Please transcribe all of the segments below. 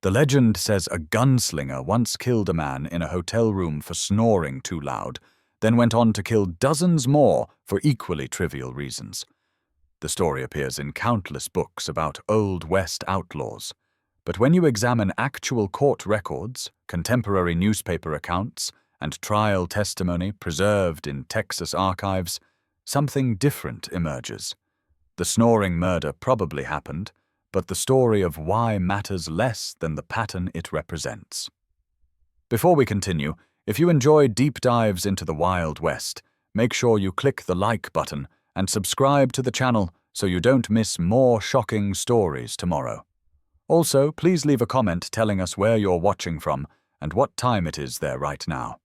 The legend says a gunslinger once killed a man in a hotel room for snoring too loud, then went on to kill dozens more for equally trivial reasons. The story appears in countless books about Old West outlaws. But when you examine actual court records, contemporary newspaper accounts, and trial testimony preserved in Texas archives, something different emerges. The Snoring murder probably happened, but the story of why matters less than the pattern it represents. Before we continue, if you enjoy deep dives into the Wild West, make sure you click the like button and subscribe to the channel so you don't miss more shocking stories tomorrow. Also, please leave a comment telling us where you're watching from and what time it is there right now.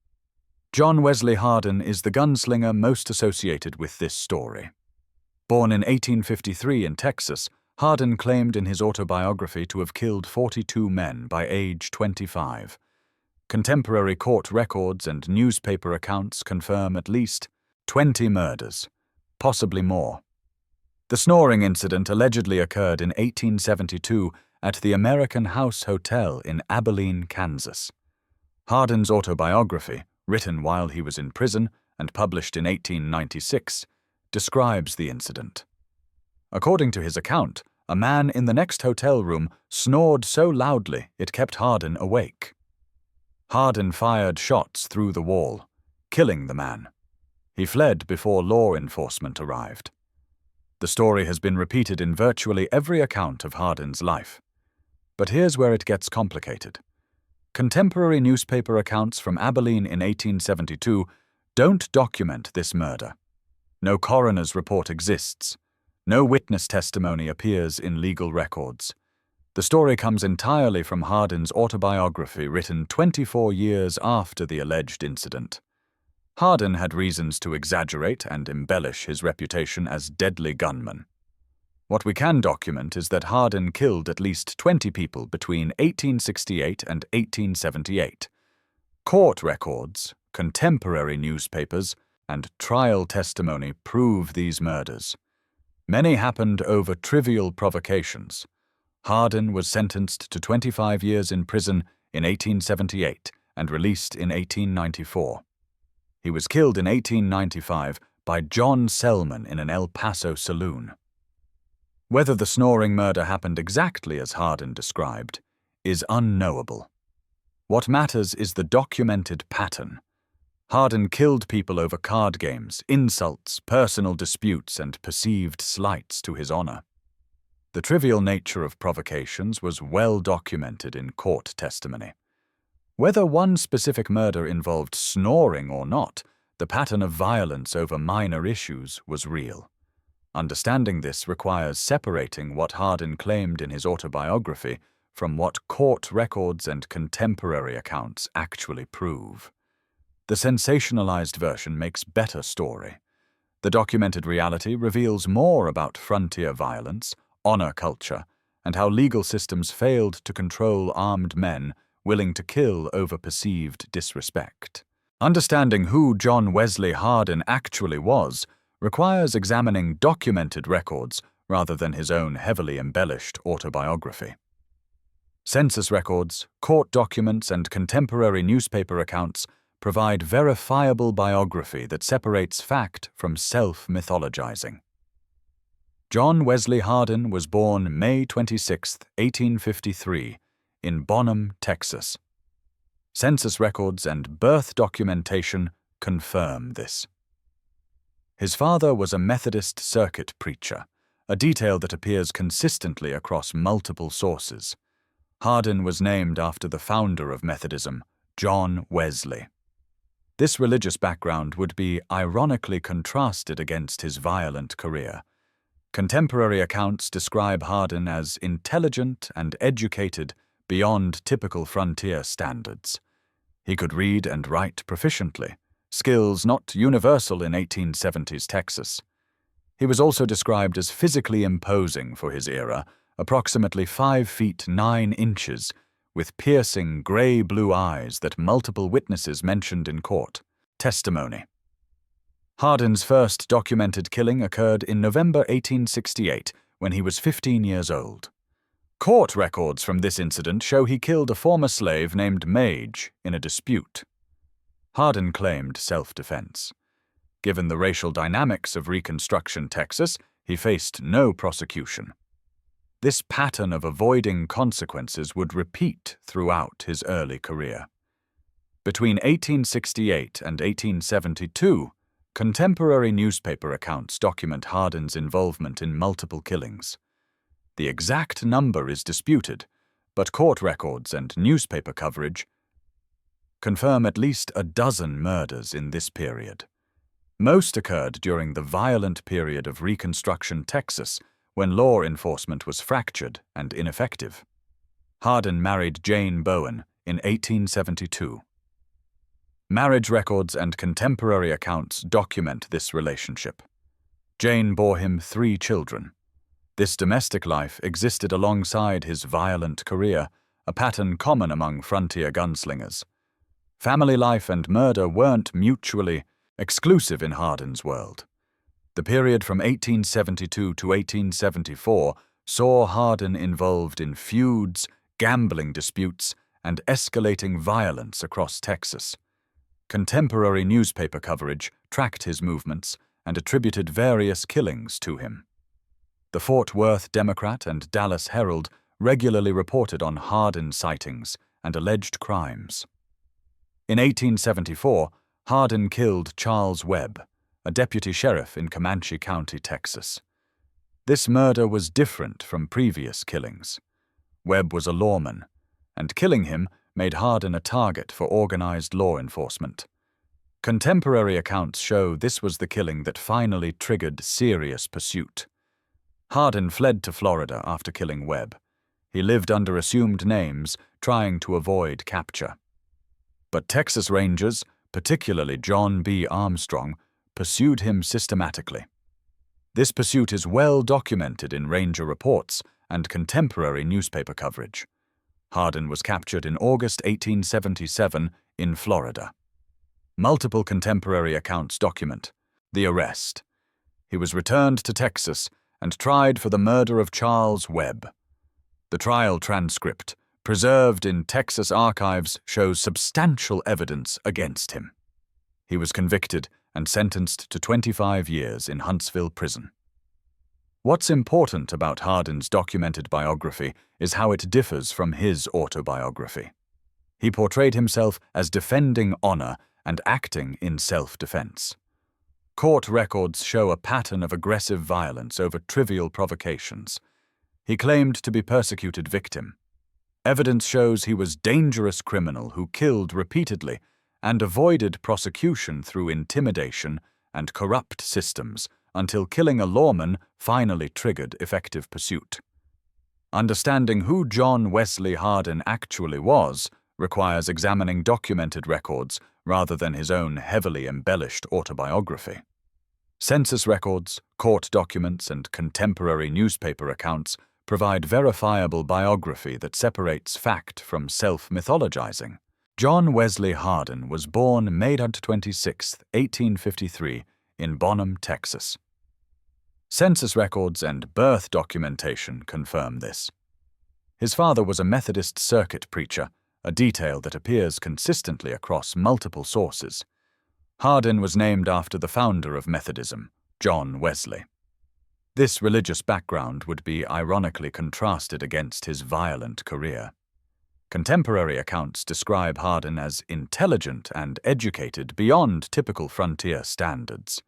John Wesley Hardin is the gunslinger most associated with this story. Born in 1853 in Texas, Hardin claimed in his autobiography to have killed 42 men by age 25. Contemporary court records and newspaper accounts confirm at least 20 murders, possibly more. The Snoring incident allegedly occurred in 1872 at the American House Hotel in Abilene, Kansas. Hardin's autobiography, written while he was in prison and published in 1896, describes the incident. According to his account, a man in the next hotel room snored so loudly it kept Hardin awake. Hardin fired shots through the wall, killing the man. He fled before law enforcement arrived. The story has been repeated in virtually every account of Hardin's life. But here's where it gets complicated. Contemporary newspaper accounts from Abilene in 1872 don't document this murder. No coroner's report exists. No witness testimony appears in legal records. The story comes entirely from Hardin's autobiography written 24 years after the alleged incident. Hardin had reasons to exaggerate and embellish his reputation as deadly gunman. What we can document is that Hardin killed at least 20 people between 1868 and 1878. Court records, contemporary newspapers, and trial testimony prove these murders. Many happened over trivial provocations. Hardin was sentenced to 25 years in prison in 1878 and released in 1894. He was killed in 1895 by John Selman in an El Paso saloon. Whether the Snoring murder happened exactly as Hardin described is unknowable. What matters is the documented pattern. Hardin killed people over card games, insults, personal disputes, and perceived slights to his honor. The trivial nature of provocations was well documented in court testimony. Whether one specific murder involved snoring or not, the pattern of violence over minor issues was real. Understanding this requires separating what Hardin claimed in his autobiography from what court records and contemporary accounts actually prove. The sensationalized version makes better story. The documented reality reveals more about frontier violence, honor culture, and how legal systems failed to control armed men willing to kill over perceived disrespect. Understanding who John Wesley Hardin actually was requires examining documented records rather than his own heavily embellished autobiography. Census records, court documents, and contemporary newspaper accounts provide verifiable biography that separates fact from self-mythologizing. John Wesley Hardin was born May 26, 1853, in Bonham, Texas. Census records and birth documentation confirm this. His father was a Methodist circuit preacher, a detail that appears consistently across multiple sources. Hardin was named after the founder of Methodism, John Wesley. This religious background would be ironically contrasted against his violent career. Contemporary accounts describe Hardin as intelligent and educated beyond typical frontier standards. He could read and write proficiently, skills not universal in 1870s Texas. He was also described as physically imposing for his era, approximately 5 feet 9 inches, with piercing gray-blue eyes that multiple witnesses mentioned in court. Testimony. Hardin's first documented killing occurred in November 1868, when he was 15 years old. Court records from this incident show he killed a former slave named Mage in a dispute. Hardin claimed self-defense. Given the racial dynamics of Reconstruction Texas, he faced no prosecution. This pattern of avoiding consequences would repeat throughout his early career. Between 1868 and 1872, contemporary newspaper accounts document Hardin's involvement in multiple killings. The exact number is disputed, but court records and newspaper coverage confirm at least a dozen murders in this period. Most occurred during the violent period of Reconstruction Texas, when law enforcement was fractured and ineffective. Hardin married Jane Bowen in 1872. Marriage records and contemporary accounts document this relationship. Jane bore him 3 children. This domestic life existed alongside his violent career, a pattern common among frontier gunslingers. Family life and murder weren't mutually exclusive in Hardin's world. The period from 1872 to 1874 saw Hardin involved in feuds, gambling disputes, and escalating violence across Texas. Contemporary newspaper coverage tracked his movements and attributed various killings to him. The Fort Worth Democrat and Dallas Herald regularly reported on Hardin sightings and alleged crimes. In 1874, Hardin killed Charles Webb, a deputy sheriff in Comanche County, Texas. This murder was different from previous killings. Webb was a lawman, and killing him made Hardin a target for organized law enforcement. Contemporary accounts show this was the killing that finally triggered serious pursuit. Hardin fled to Florida after killing Webb. He lived under assumed names, trying to avoid capture. But Texas Rangers, particularly John B. Armstrong, pursued him systematically. This pursuit is well documented in Ranger reports and contemporary newspaper coverage. Hardin was captured in August 1877 in Florida. Multiple contemporary accounts document the arrest. He was returned to Texas and tried for the murder of Charles Webb. The trial transcript, preserved in Texas archives, shows substantial evidence against him. He was convicted and sentenced to 25 years in Huntsville prison. What's important about Hardin's documented biography is how it differs from his autobiography. He portrayed himself as defending honor and acting in self-defense. Court records show a pattern of aggressive violence over trivial provocations. He claimed to be persecuted victim. Evidence shows he was a dangerous criminal who killed repeatedly and avoided prosecution through intimidation and corrupt systems until killing a lawman finally triggered effective pursuit. Understanding who John Wesley Hardin actually was requires examining documented records rather than his own heavily embellished autobiography. Census records, court documents, and contemporary newspaper accounts provide verifiable biography that separates fact from self-mythologizing. John Wesley Hardin was born May 26, 1853, in Bonham, Texas. Census records and birth documentation confirm this. His father was a Methodist circuit preacher, a detail that appears consistently across multiple sources. Hardin was named after the founder of Methodism, John Wesley. This religious background would be ironically contrasted against his violent career. Contemporary accounts describe Hardin as intelligent and educated beyond typical frontier standards.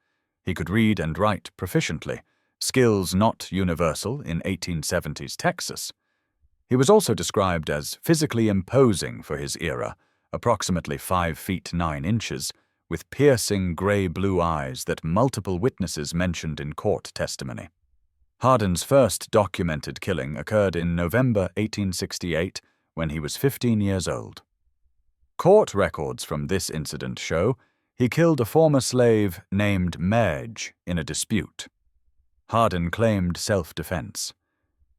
He could read and write proficiently, skills not universal in 1870s Texas. He was also described as physically imposing for his era, approximately 5 feet 9 inches, with piercing gray-blue eyes that multiple witnesses mentioned in court testimony. Hardin's first documented killing occurred in November 1868 when he was 15 years old. Court records from this incident show he killed a former slave named Madge in a dispute. Hardin claimed self-defense.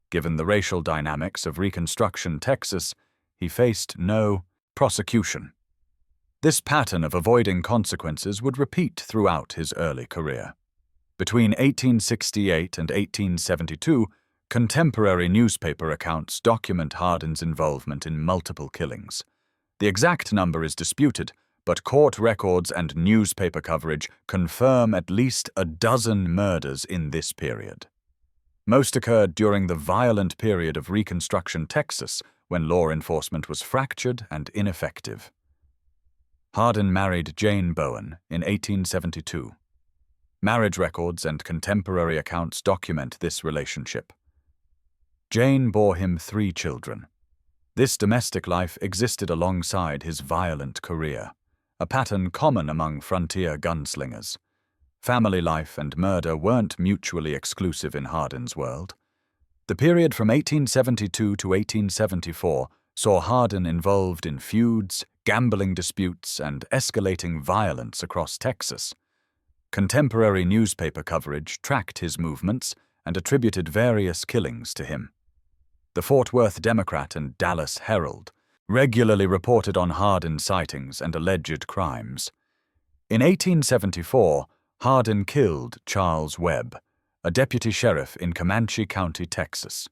Given the racial dynamics of Reconstruction Texas, he faced no prosecution. This pattern of avoiding consequences would repeat throughout his early career. Between 1868 and 1872, Contemporary newspaper accounts document Hardin's involvement in multiple killings. The exact number is disputed, but court records and newspaper coverage confirm at least a dozen murders in this period. Most occurred during the violent period of Reconstruction Texas, when law enforcement was fractured and ineffective. Hardin married Jane Bowen in 1872. Marriage records and contemporary accounts document this relationship. Jane bore him 3 children. This domestic life existed alongside his violent career, a pattern common among frontier gunslingers. Family life and murder weren't mutually exclusive in Hardin's world. The period from 1872 to 1874 saw Hardin involved in feuds, gambling disputes, and escalating violence across Texas. Contemporary newspaper coverage tracked his movements and attributed various killings to him. The Fort Worth Democrat and Dallas Herald regularly reported on Hardin's sightings and alleged crimes. In 1874, Hardin killed Charles Webb, a deputy sheriff in Comanche County, Texas.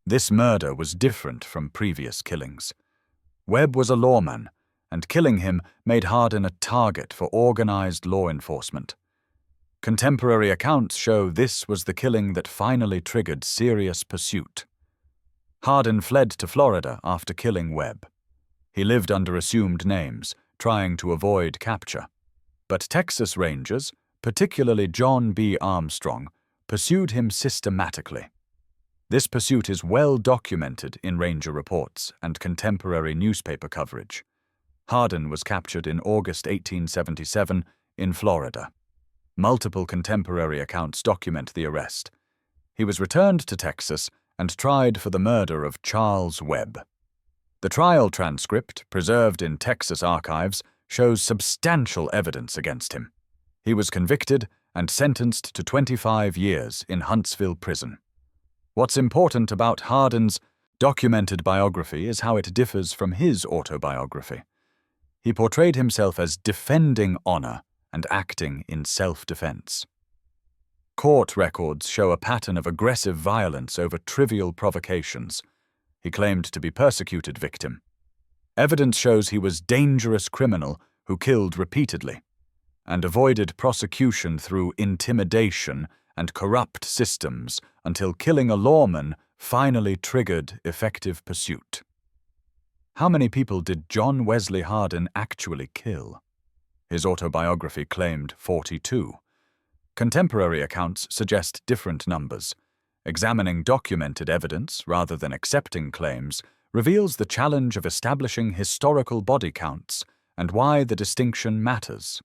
This murder was different from previous killings. Webb was a lawman, and killing him made Hardin a target for organized law enforcement. Contemporary accounts show this was the killing that finally triggered serious pursuit. Hardin fled to Florida after killing Webb. He lived under assumed names, trying to avoid capture. But Texas Rangers, particularly John B. Armstrong, pursued him systematically. This pursuit is well documented in Ranger reports and contemporary newspaper coverage. Hardin was captured in August 1877 in Florida. Multiple contemporary accounts document the arrest. He was returned to Texas and tried for the murder of Charles Webb. The trial transcript, preserved in Texas archives, shows substantial evidence against him. He was convicted and sentenced to 25 years in Huntsville prison. What's important about Hardin's documented biography is how it differs from his autobiography. He portrayed himself as defending honor and acting in self-defense. Court records show a pattern of aggressive violence over trivial provocations. He claimed to be persecuted victim. Evidence shows he was dangerous criminal who killed repeatedly and avoided prosecution through intimidation and corrupt systems until killing a lawman finally triggered effective pursuit. How many people did John Wesley Hardin actually kill? His autobiography claimed 42. Contemporary accounts suggest different numbers. Examining documented evidence rather than accepting claims reveals the challenge of establishing historical body counts and why the distinction matters.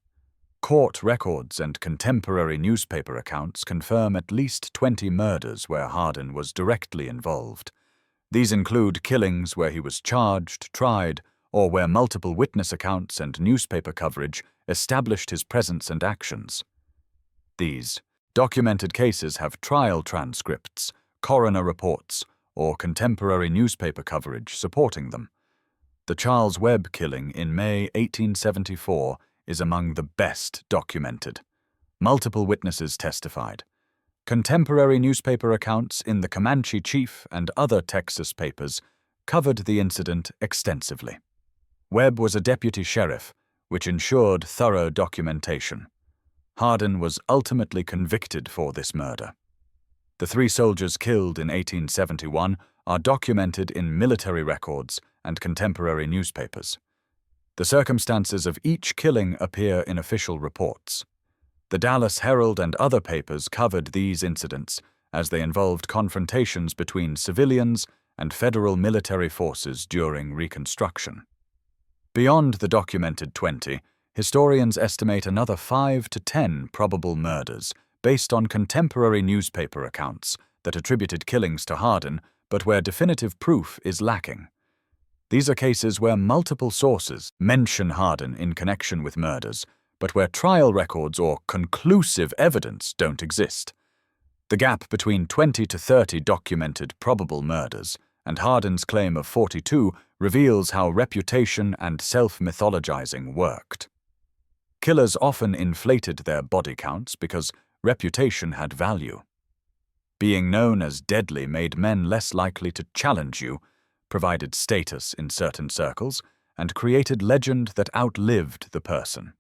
Court records and contemporary newspaper accounts confirm at least 20 murders where Hardin was directly involved. These include killings where he was charged, tried, or where multiple witness accounts and newspaper coverage established his presence and actions. These documented cases have trial transcripts, coroner reports, or contemporary newspaper coverage supporting them. The Charles Webb killing in May 1874 is among the best documented. Multiple witnesses testified. Contemporary newspaper accounts in the Comanche Chief and other Texas papers covered the incident extensively. Webb was a deputy sheriff, which ensured thorough documentation. Hardin was ultimately convicted for this murder. The 3 soldiers killed in 1871 are documented in military records and contemporary newspapers. The circumstances of each killing appear in official reports. The Dallas Herald and other papers covered these incidents as they involved confrontations between civilians and federal military forces during Reconstruction. Beyond the documented 20, historians estimate another 5 to 10 probable murders based on contemporary newspaper accounts that attributed killings to Hardin, but where definitive proof is lacking. These are cases where multiple sources mention Hardin in connection with murders, but where trial records or conclusive evidence don't exist. The gap between 20 to 30 documented probable murders and Hardin's claim of 42 reveals how reputation and self-mythologizing worked. Killers often inflated their body counts because reputation had value. Being known as deadly made men less likely to challenge you, provided status in certain circles, and created legend that outlived the person.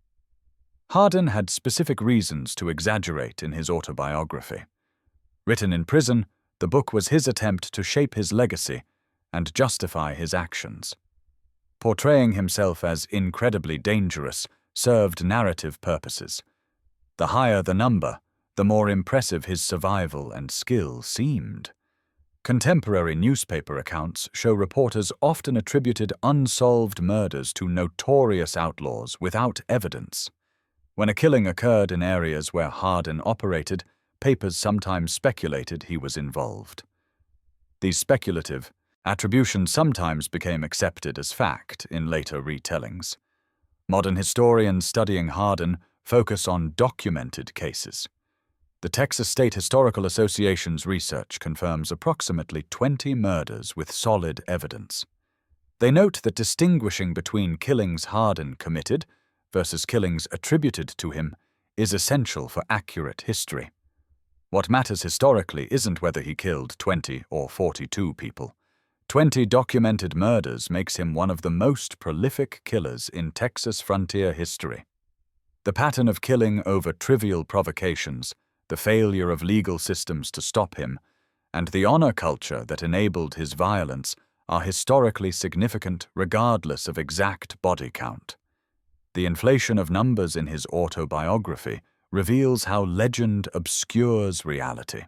Hardin had specific reasons to exaggerate in his autobiography. Written in prison, the book was his attempt to shape his legacy and justify his actions. Portraying himself as incredibly dangerous served narrative purposes. The higher the number, the more impressive his survival and skill seemed. Contemporary newspaper accounts show reporters often attributed unsolved murders to notorious outlaws without evidence. When a killing occurred in areas where Hardin operated, papers sometimes speculated he was involved. These speculative attributions sometimes became accepted as fact in later retellings. Modern historians studying Hardin focus on documented cases. The Texas State Historical Association's research confirms approximately 20 murders with solid evidence. They note that distinguishing between killings Hardin committed versus killings attributed to him is essential for accurate history. What matters historically isn't whether he killed 20 or 42 people. 20 documented murders makes him one of the most prolific killers in Texas frontier history. The pattern of killing over trivial provocations, the failure of legal systems to stop him, and the honor culture that enabled his violence are historically significant regardless of exact body count. The inflation of numbers in his autobiography reveals how legend obscures reality.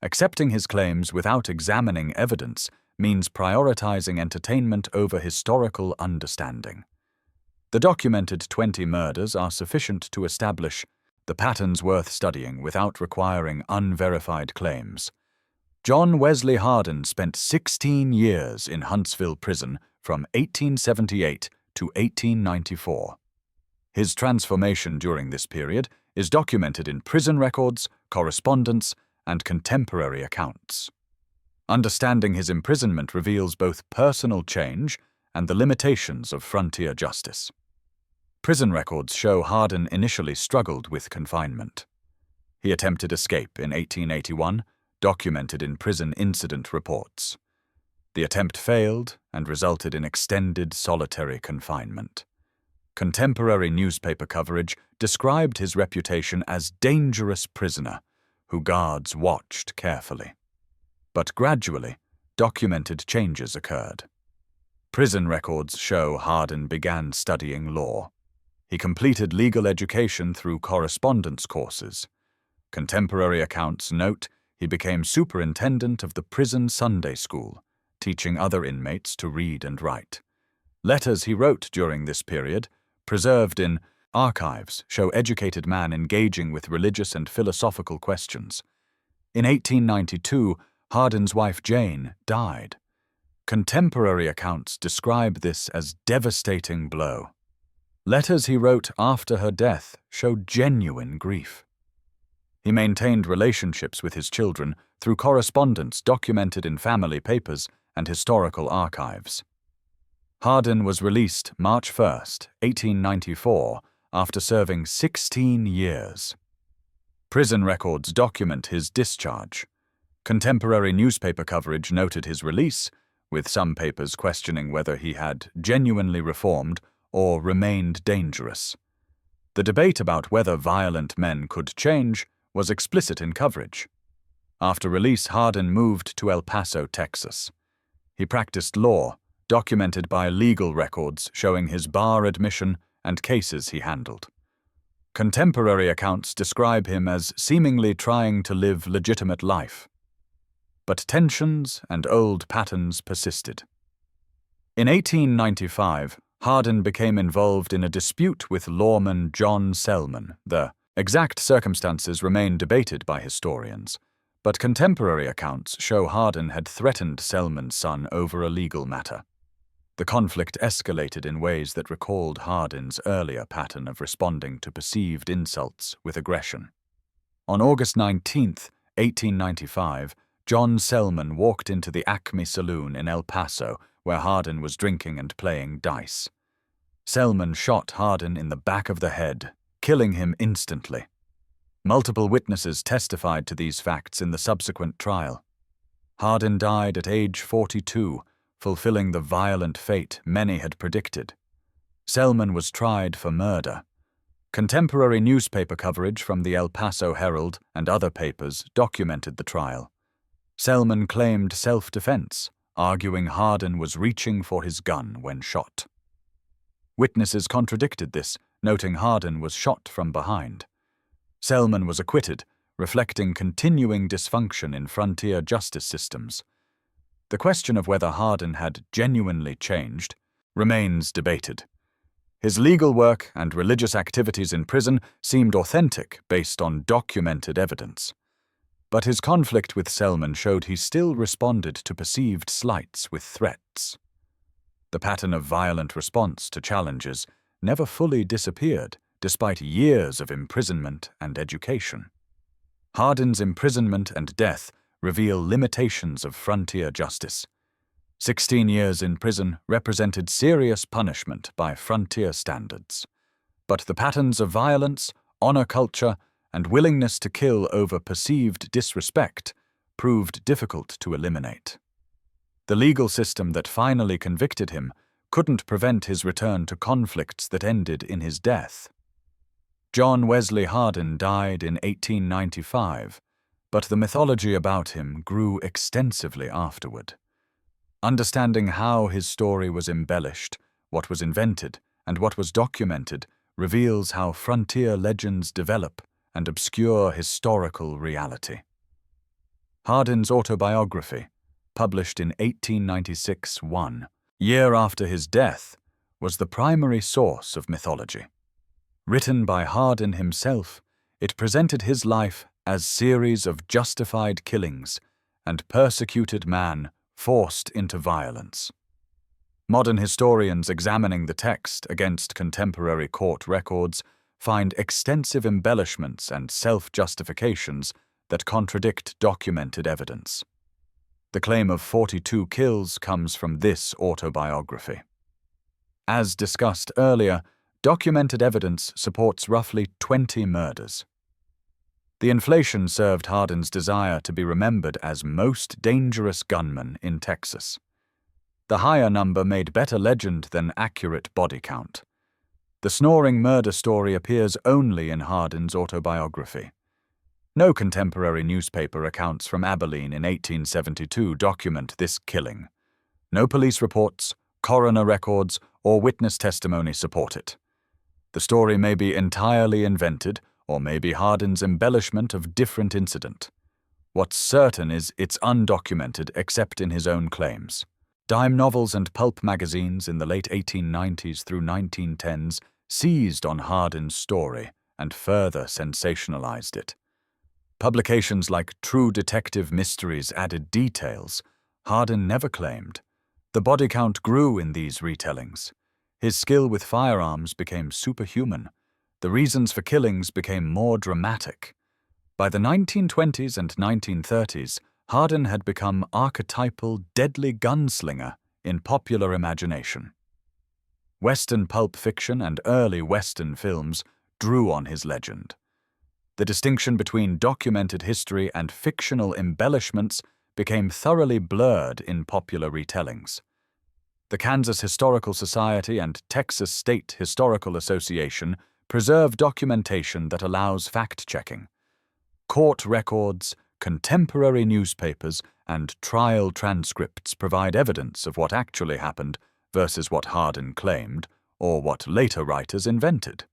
Accepting his claims without examining evidence means prioritizing entertainment over historical understanding. The documented 20 murders are sufficient to establish the patterns worth studying without requiring unverified claims. John Wesley Hardin spent 16 years in Huntsville prison from 1878 to 1894. His transformation during this period is documented in prison records, correspondence, and contemporary accounts. Understanding his imprisonment reveals both personal change and the limitations of frontier justice. Prison records show Hardin initially struggled with confinement. He attempted escape in 1881, documented in prison incident reports. The attempt failed and resulted in extended solitary confinement. Contemporary newspaper coverage described his reputation as dangerous prisoner who guards watched carefully. But gradually, documented changes occurred. Prison records show Hardin began studying law. He completed legal education through correspondence courses. Contemporary accounts note he became superintendent of the prison Sunday school, teaching other inmates to read and write. Letters he wrote during this period, preserved in archives, show educated man engaging with religious and philosophical questions. In 1892, Hardin's wife Jane died. Contemporary accounts describe this as devastating blow. Letters he wrote after her death show genuine grief. He maintained relationships with his children through correspondence documented in family papers and historical archives. Hardin was released March 1, 1894, after serving 16 years. Prison records document his discharge. Contemporary newspaper coverage noted his release, with some papers questioning whether he had genuinely reformed or remained dangerous. The debate about whether violent men could change was explicit in coverage. After release, Hardin moved to El Paso, Texas. He practiced law, documented by legal records showing his bar admission and cases he handled. Contemporary accounts describe him as seemingly trying to live legitimate life. But tensions and old patterns persisted. In 1895, Hardin became involved in a dispute with lawman John Selman. The exact circumstances remain debated by historians, but contemporary accounts show Hardin had threatened Selman's son over a legal matter. The conflict escalated in ways that recalled Hardin's earlier pattern of responding to perceived insults with aggression. On August 19, 1895, John Selman walked into the Acme Saloon in El Paso, where Hardin was drinking and playing dice. Selman shot Hardin in the back of the head, killing him instantly. Multiple witnesses testified to these facts in the subsequent trial. Hardin died at age 42, fulfilling the violent fate many had predicted. Selman was tried for murder. Contemporary newspaper coverage from the El Paso Herald and other papers documented the trial. Selman claimed self-defense, arguing Hardin was reaching for his gun when shot. Witnesses contradicted this, noting Hardin was shot from behind. Selman was acquitted, reflecting continuing dysfunction in frontier justice systems. The question of whether Hardin had genuinely changed remains debated. His legal work and religious activities in prison seemed authentic based on documented evidence. But his conflict with Selman showed he still responded to perceived slights with threats. The pattern of violent response to challenges never fully disappeared, despite years of imprisonment and education. Hardin's imprisonment and death reveal limitations of frontier justice. 16 years in prison represented serious punishment by frontier standards. But the patterns of violence, honor culture, and willingness to kill over perceived disrespect proved difficult to eliminate. The legal system that finally convicted him couldn't prevent his return to conflicts that ended in his death. John Wesley Hardin died in 1895, but the mythology about him grew extensively afterward. Understanding how his story was embellished, what was invented, and what was documented reveals how frontier legends develop and obscure historical reality. Hardin's autobiography, published in 1896, 1 year after his death, was the primary source of mythology. Written by Hardin himself, it presented his life as series of justified killings and persecuted man forced into violence. Modern historians examining the text against contemporary court records find extensive embellishments and self-justifications that contradict documented evidence. The claim of 42 kills comes from this autobiography. As discussed earlier, documented evidence supports roughly 20 murders. The inflation served Hardin's desire to be remembered as most dangerous gunman in Texas. The higher number made better legend than accurate body count. The Snoring murder story appears only in Hardin's autobiography. No contemporary newspaper accounts from Abilene in 1872 document this killing. No police reports, coroner records, or witness testimony support it. The story may be entirely invented, or may be Hardin's embellishment of different incident. What's certain is it's undocumented except in his own claims. Dime novels and pulp magazines in the late 1890s through 1910s seized on Hardin's story and further sensationalized it. Publications like True Detective Mysteries added details Hardin never claimed. The body count grew in these retellings. His skill with firearms became superhuman. The reasons for killings became more dramatic. By the 1920s and 1930s, Hardin had become archetypal deadly gunslinger in popular imagination. Western pulp fiction and early Western films drew on his legend. The distinction between documented history and fictional embellishments became thoroughly blurred in popular retellings. The Kansas Historical Society and Texas State Historical Association preserve documentation that allows fact-checking. Court records, contemporary newspapers, and trial transcripts provide evidence of what actually happened versus what Hardin claimed or what later writers invented.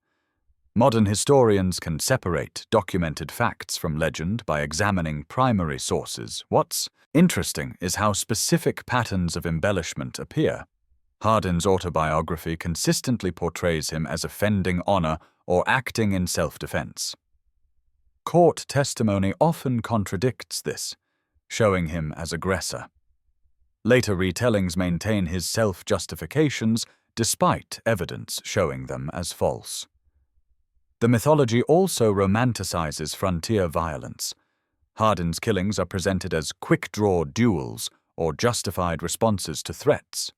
Modern historians can separate documented facts from legend by examining primary sources. What's interesting is how specific patterns of embellishment appear. Hardin's autobiography consistently portrays him as offending honor or acting in self-defense. Court testimony often contradicts this, showing him as aggressor. Later retellings maintain his self-justifications despite evidence showing them as false. The mythology also romanticizes frontier violence. Hardin's killings are presented as quick-draw duels or justified responses to threats.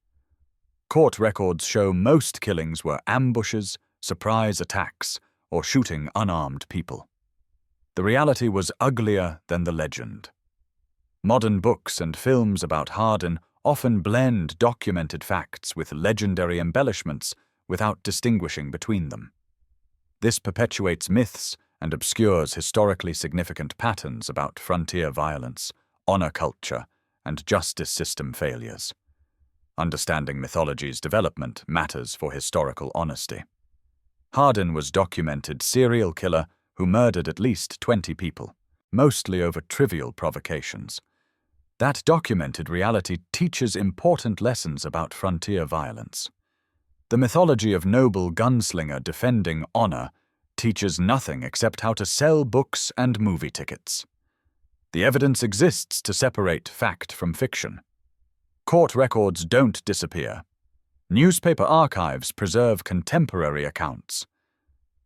Court records show most killings were ambushes, surprise attacks, or shooting unarmed people. The reality was uglier than the legend. Modern books and films about Hardin often blend documented facts with legendary embellishments without distinguishing between them. This perpetuates myths and obscures historically significant patterns about frontier violence, honor culture, and justice system failures. Understanding mythology's development matters for historical honesty. Hardin was documented serial killer who murdered at least 20 people, mostly over trivial provocations. That documented reality teaches important lessons about frontier violence. The mythology of noble gunslinger defending honor teaches nothing except how to sell books and movie tickets. The evidence exists to separate fact from fiction. Court records don't disappear. Newspaper archives preserve contemporary accounts.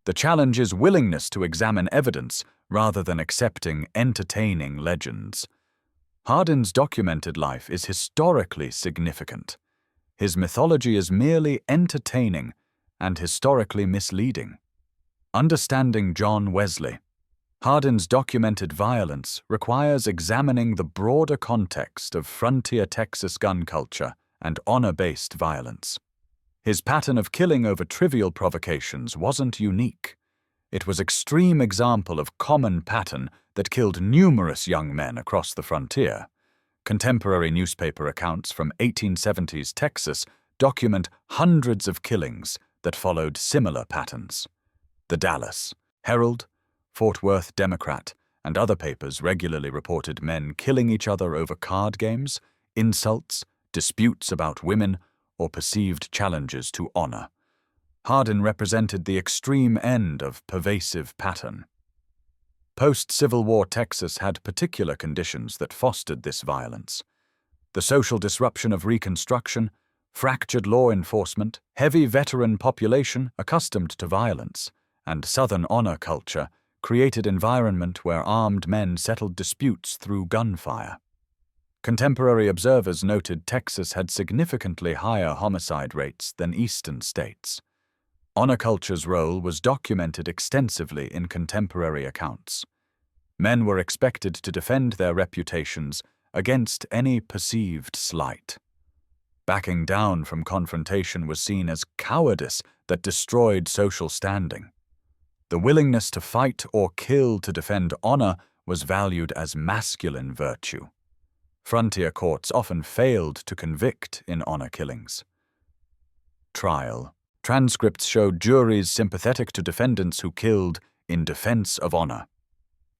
The challenge is willingness to examine evidence rather than accepting entertaining legends. Hardin's documented life is historically significant. His mythology is merely entertaining and historically misleading. Understanding John Wesley. Hardin's documented violence requires examining the broader context of frontier Texas gun culture and honor-based violence. His pattern of killing over trivial provocations wasn't unique. It was an extreme example of common pattern that killed numerous young men across the frontier. Contemporary newspaper accounts from 1870s Texas document hundreds of killings that followed similar patterns. The Dallas Herald, Fort Worth Democrat, and other papers regularly reported men killing each other over card games, insults, disputes about women, or perceived challenges to honor. Hardin represented the extreme end of pervasive pattern. Post-Civil War Texas had particular conditions that fostered this violence. The social disruption of Reconstruction, fractured law enforcement, heavy veteran population accustomed to violence, and Southern honor culture created an environment where armed men settled disputes through gunfire. Contemporary observers noted Texas had significantly higher homicide rates than eastern states. Honor culture's role was documented extensively in contemporary accounts. Men were expected to defend their reputations against any perceived slight. Backing down from confrontation was seen as cowardice that destroyed social standing. The willingness to fight or kill to defend honor was valued as masculine virtue. Frontier courts often failed to convict in honor killings. Trial. Transcripts showed juries sympathetic to defendants who killed in defense of honor.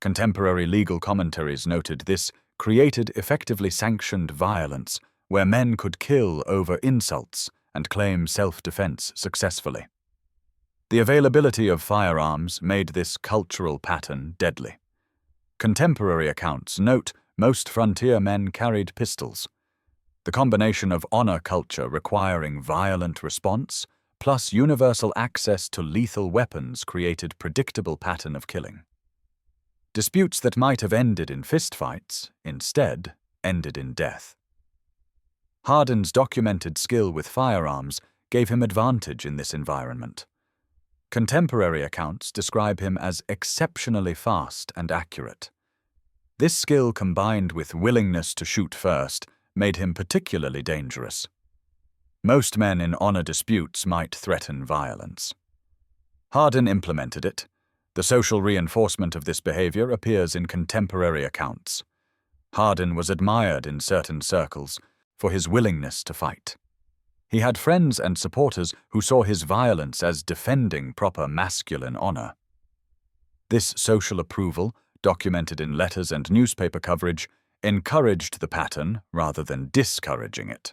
Contemporary legal commentaries noted this created effectively sanctioned violence where men could kill over insults and claim self-defense successfully. The availability of firearms made this cultural pattern deadly. Contemporary accounts note most frontier men carried pistols. The combination of honor culture requiring violent response plus universal access to lethal weapons created predictable pattern of killing. Disputes that might have ended in fistfights, instead, ended in death. Hardin's documented skill with firearms gave him advantage in this environment. Contemporary accounts describe him as exceptionally fast and accurate. This skill combined with willingness to shoot first made him particularly dangerous. Most men in honor disputes might threaten violence. Hardin implemented it. The social reinforcement of this behavior appears in contemporary accounts. Hardin was admired in certain circles for his willingness to fight. He had friends and supporters who saw his violence as defending proper masculine honor. This social approval, documented in letters and newspaper coverage, encouraged the pattern rather than discouraging it.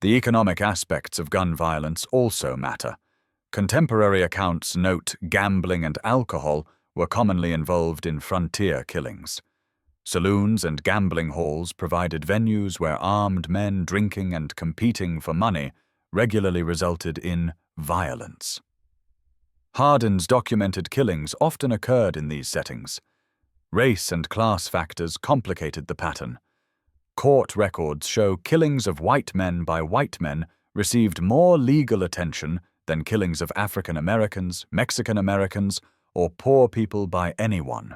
The economic aspects of gun violence also matter. Contemporary accounts note gambling and alcohol were commonly involved in frontier killings. Saloons and gambling halls provided venues where armed men drinking and competing for money regularly resulted in violence. Hardin's documented killings often occurred in these settings. Race and class factors complicated the pattern. Court records show killings of white men by white men received more legal attention than killings of African Americans, Mexican Americans, or poor people by anyone.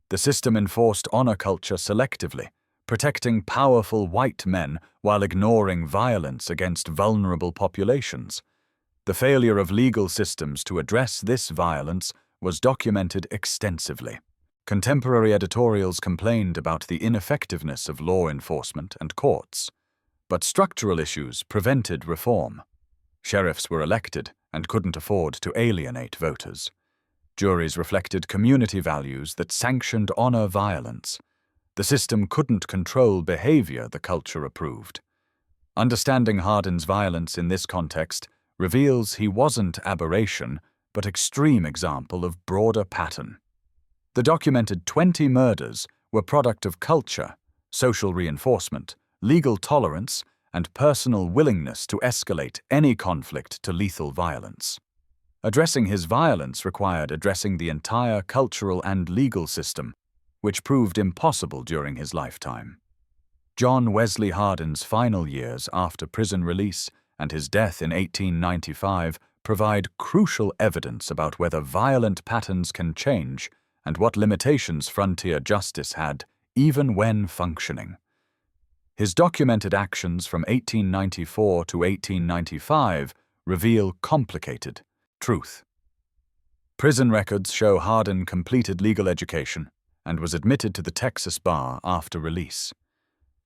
The system enforced honor culture selectively, protecting powerful white men while ignoring violence against vulnerable populations. The failure of legal systems to address this violence was documented extensively. Contemporary editorials complained about the ineffectiveness of law enforcement and courts, but structural issues prevented reform. Sheriffs were elected and couldn't afford to alienate voters. Juries reflected community values that sanctioned honor violence. The system couldn't control behavior the culture approved. Understanding Hardin's violence in this context reveals he wasn't aberration, but extreme example of broader pattern. The documented 20 murders were product of culture, social reinforcement, legal tolerance, and personal willingness to escalate any conflict to lethal violence. Addressing his violence required addressing the entire cultural and legal system, which proved impossible during his lifetime. John Wesley Hardin's final years after prison release and his death in 1895 provide crucial evidence about whether violent patterns can change and what limitations frontier justice had, even when functioning. His documented actions from 1894 to 1895 reveal complicated truth. Prison records show Hardin completed legal education and was admitted to the Texas bar after release.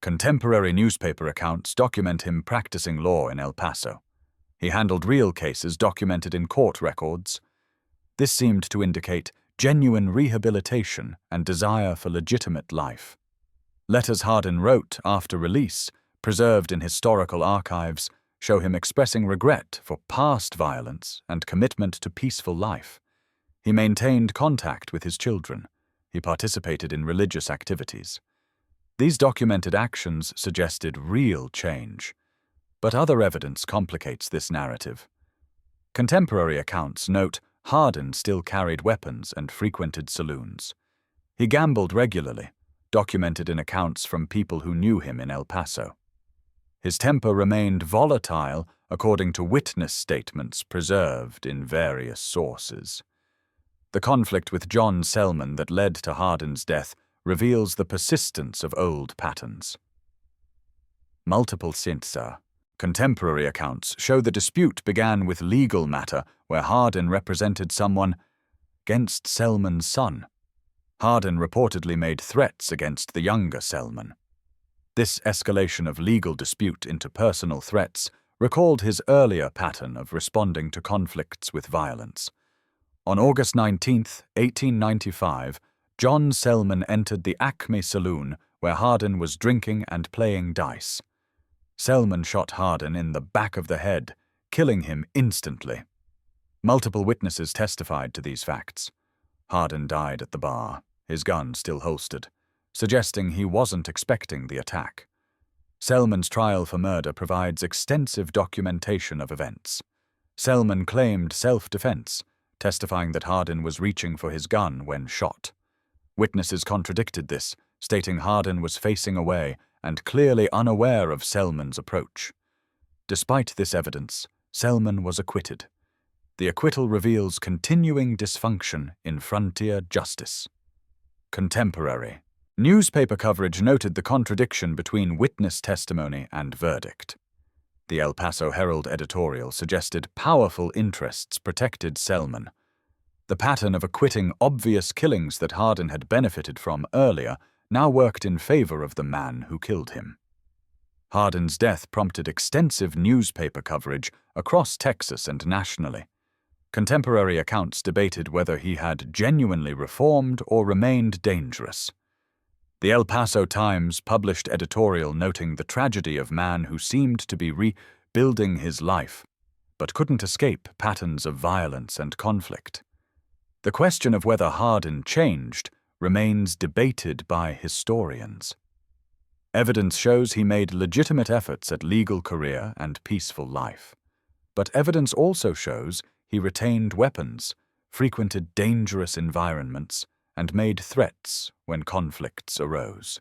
Contemporary newspaper accounts document him practicing law in El Paso. He handled real cases documented in court records. This seemed to indicate genuine rehabilitation and desire for legitimate life. Letters Hardin wrote after release, preserved in historical archives, show him expressing regret for past violence and commitment to peaceful life. He maintained contact with his children. He participated in religious activities. These documented actions suggested real change, but other evidence complicates this narrative. Contemporary accounts note Hardin still carried weapons and frequented saloons. He gambled regularly, documented in accounts from people who knew him in El Paso. His temper remained volatile according to witness statements preserved in various sources. The conflict with John Selman that led to Hardin's death reveals the persistence of old patterns. Multiple Sintsa. Contemporary accounts show the dispute began with legal matter where Hardin represented someone against Selman's son. Hardin reportedly made threats against the younger Selman. This escalation of legal dispute into personal threats recalled his earlier pattern of responding to conflicts with violence. On August 19, 1895, John Selman entered the Acme Saloon where Hardin was drinking and playing dice. Selman shot Hardin in the back of the head, killing him instantly. Multiple witnesses testified to these facts. Hardin died at the bar, his gun still holstered, suggesting he wasn't expecting the attack. Selman's trial for murder provides extensive documentation of events. Selman claimed self-defense, testifying that Hardin was reaching for his gun when shot. Witnesses contradicted this, stating Hardin was facing away and clearly unaware of Selman's approach. Despite this evidence, Selman was acquitted. The acquittal reveals continuing dysfunction in frontier justice. Contemporary. Newspaper coverage noted the contradiction between witness testimony and verdict. The El Paso Herald editorial suggested powerful interests protected Selman. The pattern of acquitting obvious killings that Hardin had benefited from earlier now worked in favor of the man who killed him. Hardin's death prompted extensive newspaper coverage across Texas and nationally. Contemporary accounts debated whether he had genuinely reformed or remained dangerous. The El Paso Times published editorial noting the tragedy of man who seemed to be rebuilding his life, but couldn't escape patterns of violence and conflict. The question of whether Hardin changed remains debated by historians. Evidence shows he made legitimate efforts at legal career and peaceful life. But evidence also shows he retained weapons, frequented dangerous environments, and made threats when conflicts arose.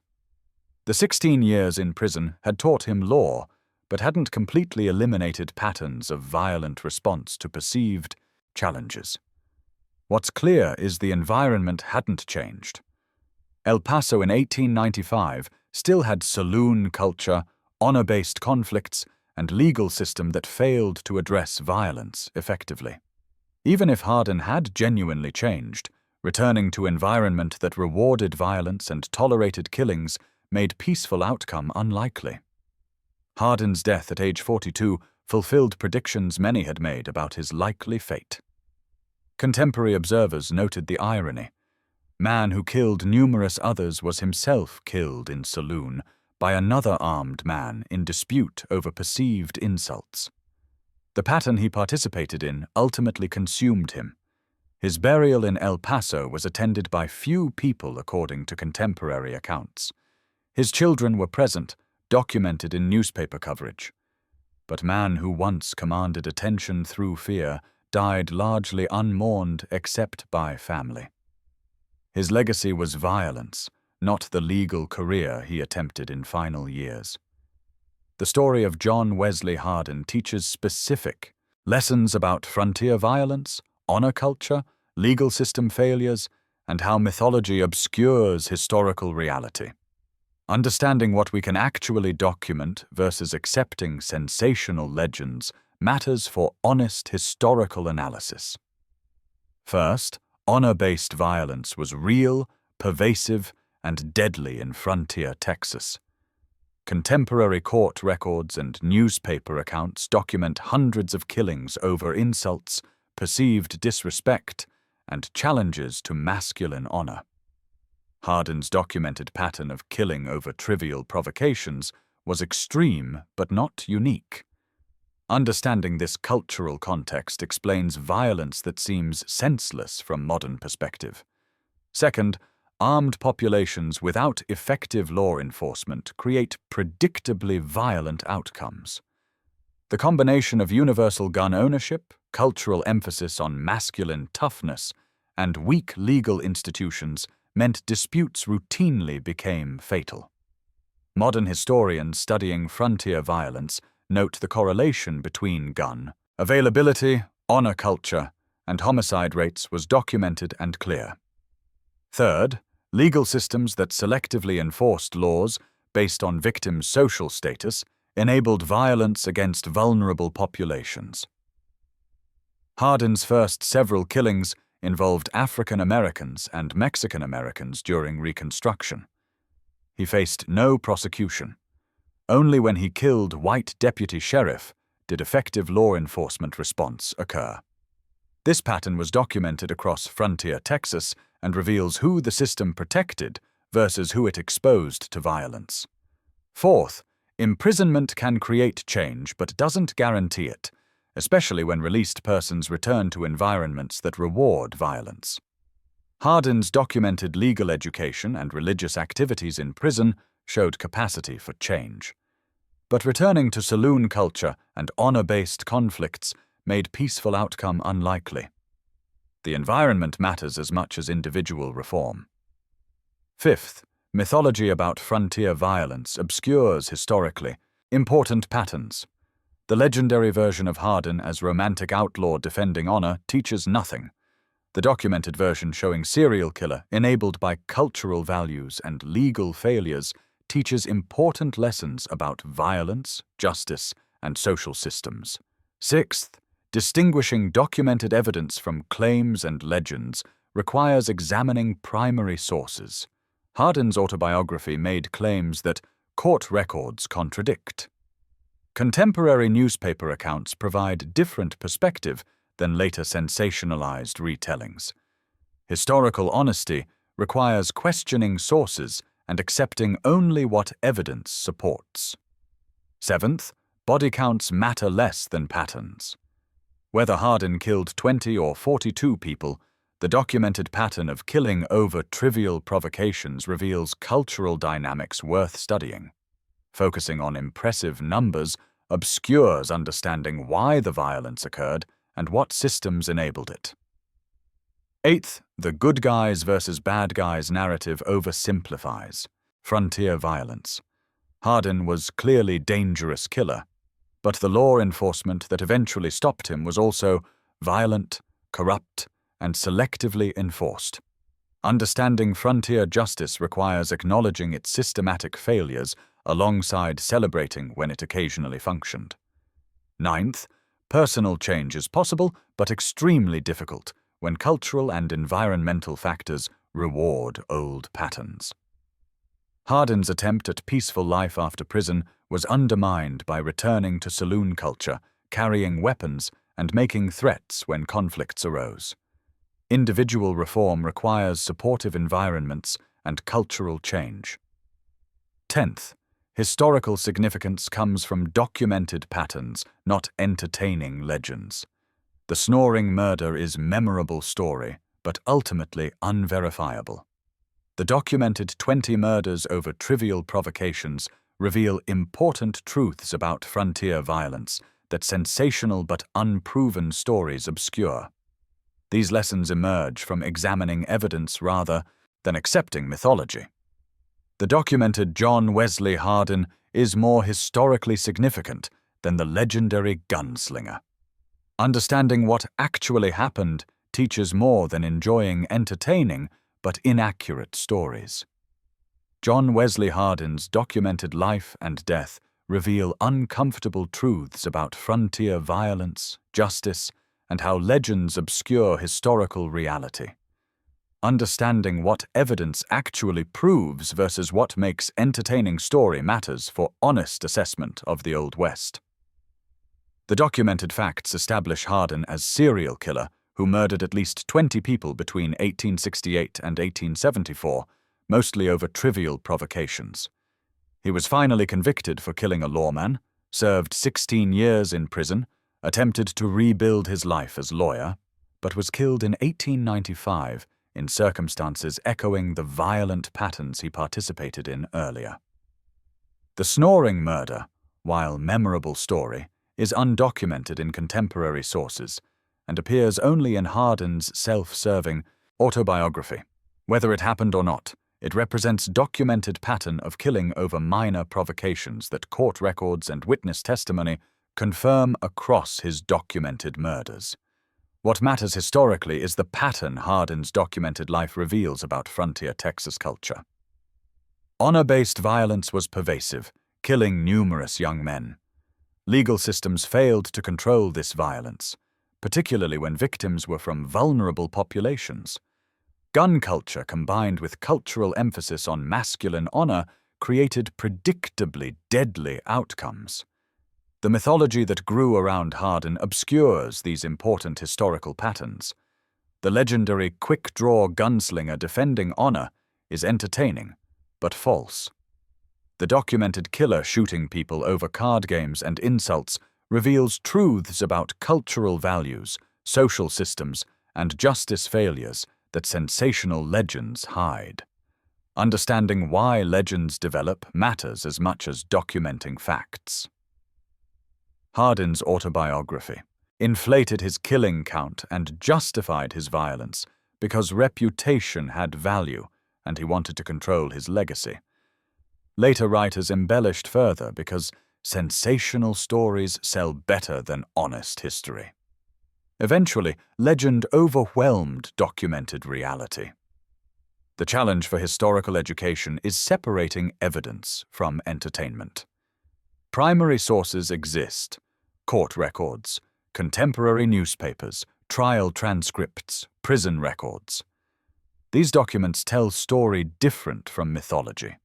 The 16 years in prison had taught him law, but hadn't completely eliminated patterns of violent response to perceived challenges. What's clear is the environment hadn't changed. El Paso in 1895 still had saloon culture, honor-based conflicts, and legal system that failed to address violence effectively. Even if Hardin had genuinely changed, returning to environment that rewarded violence and tolerated killings made peaceful outcome unlikely. Hardin's death at age 42 fulfilled predictions many had made about his likely fate. Contemporary observers noted the irony. Man who killed numerous others was himself killed in saloon by another armed man in dispute over perceived insults. The pattern he participated in ultimately consumed him. His burial in El Paso was attended by few people according to contemporary accounts. His children were present, documented in newspaper coverage. But man who once commanded attention through fear died largely unmourned except by family. His legacy was violence, not the legal career he attempted in final years. The story of John Wesley Hardin teaches specific lessons about frontier violence, honor culture, legal system failures, and how mythology obscures historical reality. Understanding what we can actually document versus accepting sensational legends matters for honest historical analysis. First, honor-based violence was real, pervasive, and deadly in frontier Texas. Contemporary court records and newspaper accounts document hundreds of killings over insults, perceived disrespect, and challenges to masculine honor. Hardin's documented pattern of killing over trivial provocations was extreme but not unique. Understanding this cultural context explains violence that seems senseless from modern perspective. Second, armed populations without effective law enforcement create predictably violent outcomes. The combination of universal gun ownership, cultural emphasis on masculine toughness, and weak legal institutions meant disputes routinely became fatal. Modern historians studying frontier violence note the correlation between gun availability, honor culture, and homicide rates was documented and clear. Third, legal systems that selectively enforced laws based on victims' social status enabled violence against vulnerable populations. Hardin's first several killings involved African Americans and Mexican Americans during Reconstruction. He faced no prosecution. Only when he killed white deputy sheriff did effective law enforcement response occur. This pattern was documented across frontier Texas and reveals who the system protected versus who it exposed to violence. Fourth, imprisonment can create change but doesn't guarantee it, especially when released persons return to environments that reward violence. Hardin's documented legal education and religious activities in prison showed capacity for change. But returning to saloon culture and honor-based conflicts made peaceful outcome unlikely. The environment matters as much as individual reform. Fifth, mythology about frontier violence obscures historically important patterns. The legendary version of Hardin as romantic outlaw defending honor teaches nothing. The documented version showing serial killer enabled by cultural values and legal failures teaches important lessons about violence, justice, and social systems. Sixth, distinguishing documented evidence from claims and legends requires examining primary sources. Hardin's autobiography made claims that court records contradict. Contemporary newspaper accounts provide different perspective than later sensationalized retellings. Historical honesty requires questioning sources and accepting only what evidence supports. Seventh, body counts matter less than patterns. Whether Hardin killed 20 or 42 people, the documented pattern of killing over trivial provocations reveals cultural dynamics worth studying. Focusing on impressive numbers obscures understanding why the violence occurred and what systems enabled it. Eighth, the good guys versus bad guys narrative oversimplifies frontier violence. Hardin was clearly dangerous killer, but the law enforcement that eventually stopped him was also violent, corrupt, and selectively enforced. Understanding frontier justice requires acknowledging its systematic failures alongside celebrating when it occasionally functioned. Ninth, personal change is possible but extremely difficult when cultural and environmental factors reward old patterns. Hardin's attempt at peaceful life after prison was undermined by returning to saloon culture, carrying weapons, and making threats when conflicts arose. Individual reform requires supportive environments and cultural change. 10th, historical significance comes from documented patterns, not entertaining legends. The Snoring murder is a memorable story, but ultimately unverifiable. The documented 20 murders over trivial provocations reveal important truths about frontier violence that sensational but unproven stories obscure. These lessons emerge from examining evidence rather than accepting mythology. The documented John Wesley Hardin is more historically significant than the legendary Gunslinger. Understanding what actually happened teaches more than enjoying entertaining but inaccurate stories. John Wesley Hardin's documented life and death reveal uncomfortable truths about frontier violence, justice, and how legends obscure historical reality. Understanding what evidence actually proves versus what makes entertaining story matters for honest assessment of the Old West. The documented facts establish Hardin as serial killer who murdered at least 20 people between 1868 and 1874, mostly over trivial provocations. He was finally convicted for killing a lawman, served 16 years in prison, attempted to rebuild his life as lawyer, but was killed in 1895 in circumstances echoing the violent patterns he participated in earlier. The Snoring murder, while memorable story, is undocumented in contemporary sources and appears only in Hardin's self-serving autobiography. Whether it happened or not, it represents documented pattern of killing over minor provocations that court records and witness testimony confirm across his documented murders. What matters historically is the pattern Hardin's documented life reveals about frontier Texas culture. Honor-based violence was pervasive, killing numerous young men. Legal systems failed to control this violence, particularly when victims were from vulnerable populations. Gun culture combined with cultural emphasis on masculine honor created predictably deadly outcomes. The mythology that grew around Hardin obscures these important historical patterns. The legendary quick-draw gunslinger defending honor is entertaining, but false. The documented killer shooting people over card games and insults reveals truths about cultural values, social systems, and justice failures that sensational legends hide. Understanding why legends develop matters as much as documenting facts. Hardin's autobiography inflated his killing count and justified his violence because reputation had value and he wanted to control his legacy. Later writers embellished further because sensational stories sell better than honest history. Eventually, legend overwhelmed documented reality. The challenge for historical education is separating evidence from entertainment. Primary sources exist: court records, contemporary newspapers, trial transcripts, prison records. These documents tell story different from mythology.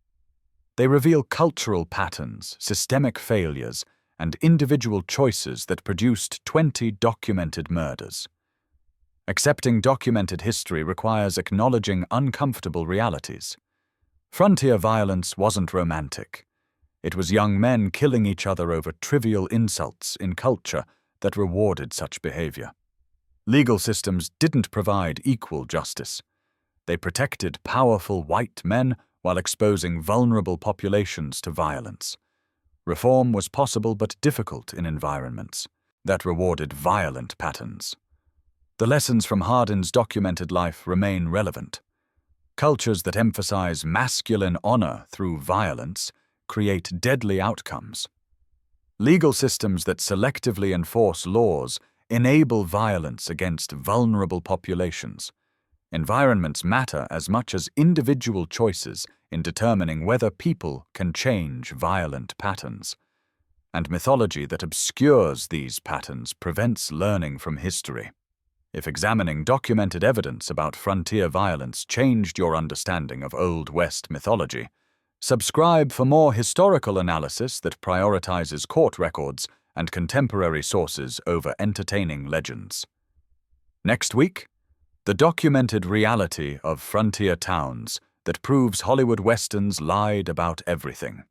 They reveal cultural patterns, systemic failures, and individual choices that produced 20 documented murders. Accepting documented history requires acknowledging uncomfortable realities. Frontier violence wasn't romantic. It was young men killing each other over trivial insults in culture that rewarded such behavior. Legal systems didn't provide equal justice. They protected powerful white men while exposing vulnerable populations to violence. Reform was possible but difficult in environments that rewarded violent patterns. The lessons from Hardin's documented life remain relevant. Cultures that emphasize masculine honor through violence create deadly outcomes. Legal systems that selectively enforce laws enable violence against vulnerable populations. Environments matter as much as individual choices in determining whether people can change violent patterns. And mythology that obscures these patterns prevents learning from history. If examining documented evidence about frontier violence changed your understanding of Old West mythology, subscribe for more historical analysis that prioritizes court records and contemporary sources over entertaining legends. Next week, the documented reality of frontier towns that proves Hollywood westerns lied about everything.